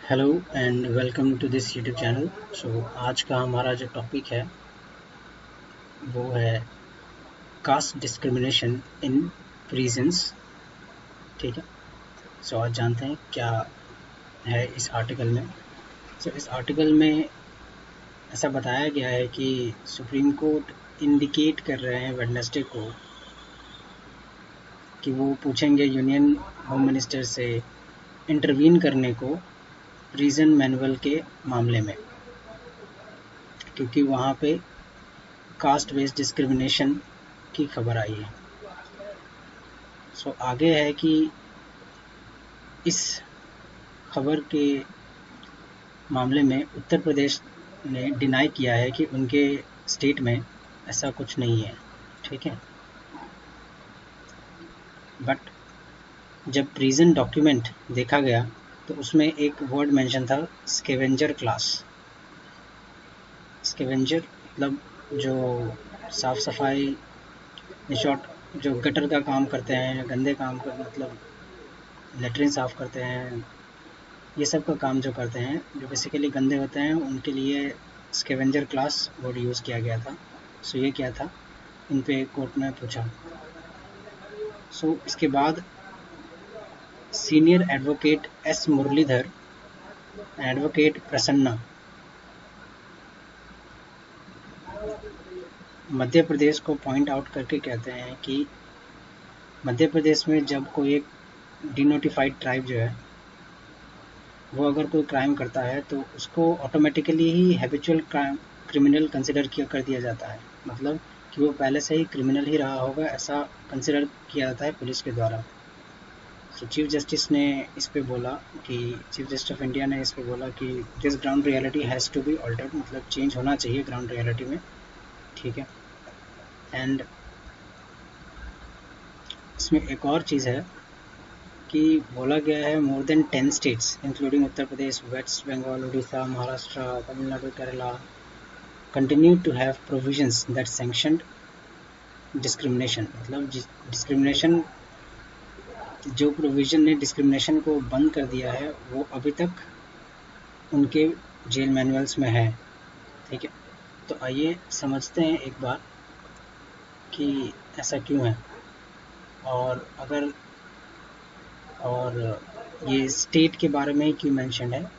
Hello and welcome to this YouTube channel. आज का हमारा जो टॉपिक है वो है कास्ट डिस्क्रिमिनेशन इन प्रिजन्स। ठीक है। आज जानते हैं क्या है इस आर्टिकल में। इस आर्टिकल में ऐसा बताया गया है कि सुप्रीम कोर्ट इंडिकेट कर रहे हैं वेडनेसडे को कि वो पूछेंगे यूनियन होम मिनिस्टर से इंटरवीन करने को प्रिजन मैनुअल के मामले में, क्योंकि वहाँ पे कास्ट बेस्ड डिस्क्रिमिनेशन की खबर आई है। आगे है कि इस खबर के मामले में उत्तर प्रदेश ने डिनाई किया है कि उनके स्टेट में ऐसा कुछ नहीं है। ठीक है। बट जब प्रिजन डॉक्यूमेंट देखा गया तो उसमें एक वर्ड मेंशन था, स्कैवेंजर क्लास। स्कैवेंजर मतलब जो साफ सफाई, इन शॉर्ट जो गटर का काम करते हैं, गंदे काम कर मतलब लेटरिन साफ़ करते हैं, ये सब का काम जो करते हैं, जो बेसिकली गंदे होते हैं, उनके लिए स्कैवेंजर क्लास वर्ड यूज़ किया गया था। ये क्या था, इन पे कोर्ट ने पूछा। इसके बाद senior advocate S Muralidhar, advocate Prasanna Madhya Pradesh को पॉइंट आउट करके कहते हैं कि मध्य प्रदेश में जब कोई एक डिनोटिफाइड ट्राइब जो है वो अगर कोई क्राइम करता है तो उसको ऑटोमेटिकली ही हैबिचुअल क्रिमिनल कंसिडर कर दिया जाता है। मतलब कि वो पहले से ही क्रिमिनल ही रहा होगा, ऐसा कंसिडर किया जाता है पुलिस के द्वारा। चीफ जस्टिस ने इस पे बोला कि चीफ जस्टिस ऑफ इंडिया ने इस पे बोला कि this ground reality has to be altered, मतलब चेंज होना चाहिए ग्राउंड रियलिटी में। ठीक है। एंड इसमें एक और चीज़ है कि बोला गया है more than 10 states including Uttar Pradesh, West Bengal, Orissa, Maharashtra, Tamil Nadu, Kerala continue to have provisions that sanctioned discrimination. मतलब डिस्क्रिमिनेशन, जो प्रोविजन ने डिस्क्रिमिनेशन को बंद कर दिया है वो अभी तक उनके जेल मैनुअल्स में है। ठीक है। तो आइए समझते हैं एक बार कि ऐसा क्यों है, और ये स्टेट के बारे में क्यों मेंशन है,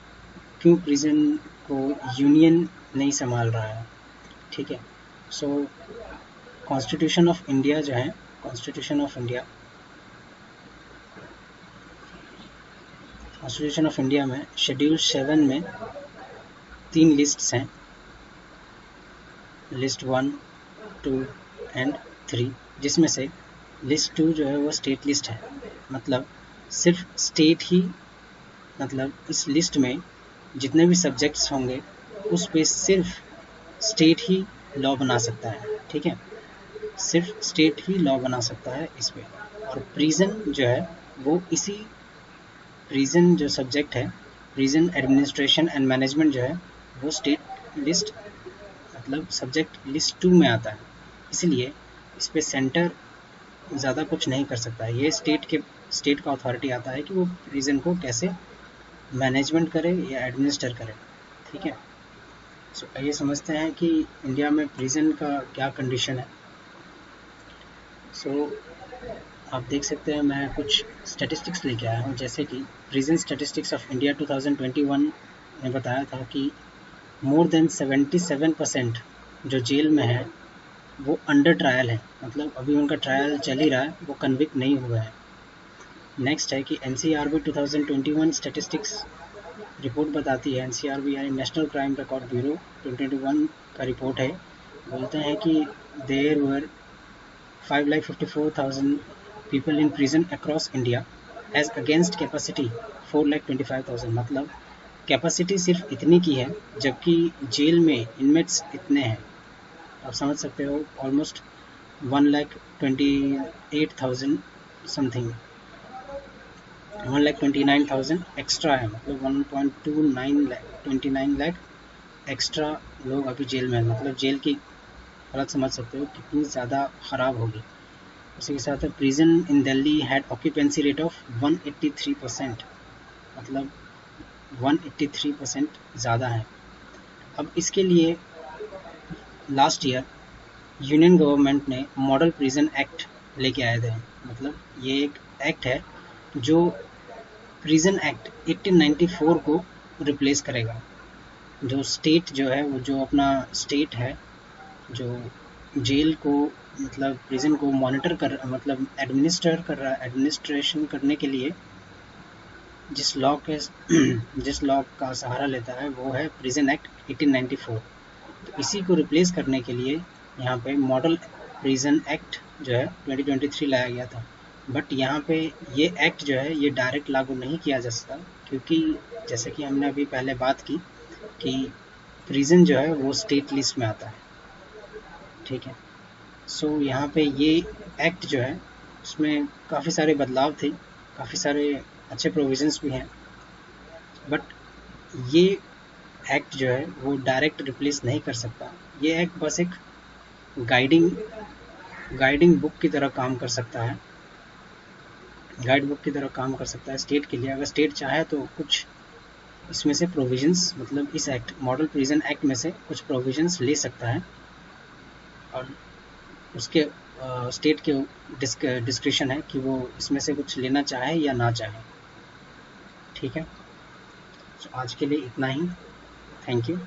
क्यों प्रिजन को यूनियन नहीं संभाल रहा है। ठीक है। कॉन्स्टिट्यूशन ऑफ इंडिया जो है, कॉन्स्टिट्यूशन ऑफ इंडिया में शेड्यूल 7 में 3 लिस्ट्स हैं, लिस्ट 1, 2 एंड 3, जिसमें से लिस्ट 2 जो है वो स्टेट लिस्ट है। मतलब सिर्फ स्टेट ही, मतलब इस लिस्ट में जितने भी सब्जेक्ट्स होंगे उस पे सिर्फ स्टेट ही लॉ बना सकता है। ठीक है। सिर्फ स्टेट ही लॉ बना सकता है इस पे। और प्रिजन जो है वो इसी प्रिजन जो सब्जेक्ट है, प्रिजन एडमिनिस्ट्रेशन एंड मैनेजमेंट जो है वो स्टेट लिस्ट मतलब सब्जेक्ट लिस्ट 2 में आता है। इसलिए इस पे सेंटर ज़्यादा कुछ नहीं कर सकता है। ये स्टेट का अथॉरिटी आता है कि वो प्रिजन को कैसे मैनेजमेंट करे या एडमिनिस्टर करे। ठीक है। आइए समझते हैं कि इंडिया में प्रिजन का क्या कंडीशन है। आप देख सकते हैं, मैं कुछ स्टैटिस्टिक्स लेके आया हूँ, जैसे कि प्रिजन स्टैटिस्टिक्स ऑफ इंडिया 2021 ने बताया था कि मोर देन 77% जो जेल में है वो अंडर ट्रायल है, मतलब अभी उनका ट्रायल चल ही रहा है, वो कन्विक्ट नहीं हुआ है। नेक्स्ट है कि NCRB 2021 स्टैटिस्टिक्स रिपोर्ट बताती है, NCRB यानी नेशनल क्राइम रिकॉर्ड ब्यूरो 2021 का रिपोर्ट है, बोलते हैं कि there were 5,54,000 people in prison across India as against capacity 4,25,000। मतलब कैपेसिटी सिर्फ इतनी की है जबकि जेल में इनमेट्स इतने हैं। आप समझ सकते हो, ऑलमोस्ट 1,28,000 समथिंग, 1,29,000 एक्स्ट्रा है, मतलब 1.29 लाख एक्स्ट्रा लोग अभी जेल में हैं। मतलब जेल की हालत समझ सकते हो कितनी ज़्यादा ख़राब होगी। उसी के साथ prison in Delhi had occupancy rate of 183%। मतलब 183% ज़्यादा है। अब इसके लिए लास्ट ईयर यूनियन गवर्नमेंट ने मॉडल प्रिजन एक्ट लेके आए थे। मतलब ये एक एक्ट है जो प्रिजन एक्ट 1894 को रिप्लेस करेगा। जो स्टेट जो है वो जो अपना स्टेट है जो जेल को मतलब प्रिजन को मॉनिटर कर मतलब एडमिनिस्टर कर रहा है, एडमिनिस्ट्रेशन करने के लिए जिस लॉ का सहारा लेता है वो है प्रिजन एक्ट 1894। तो इसी को रिप्लेस करने के लिए यहाँ पे मॉडल प्रिजन एक्ट जो है 2023 लाया गया था। बट यहाँ पे ये एक्ट जो है ये डायरेक्ट लागू नहीं किया जा सकता, क्योंकि जैसे कि हमने अभी पहले बात की कि प्रिजन जो है वो स्टेट लिस्ट में आता है। ठीक है, सो यहाँ पे ये एक्ट जो है उसमें काफ़ी सारे बदलाव थे, काफ़ी सारे अच्छे प्रोविजंस भी हैं, बट ये एक्ट जो है वो डायरेक्ट रिप्लेस नहीं कर सकता। ये एक्ट बस एक गाइडिंग बुक की तरह काम कर सकता है, गाइड बुक की तरह काम कर सकता है स्टेट के लिए। अगर स्टेट चाहे तो कुछ इसमें से प्रोविजंस मतलब इस एक्ट मॉडल प्रिजन एक्ट में से कुछ प्रोविजंस ले सकता है और उसके स्टेट के डिस्क्रिप्शन है कि वो इसमें से कुछ लेना चाहे या ना चाहे। ठीक है, तो आज के लिए इतना ही। Thank you.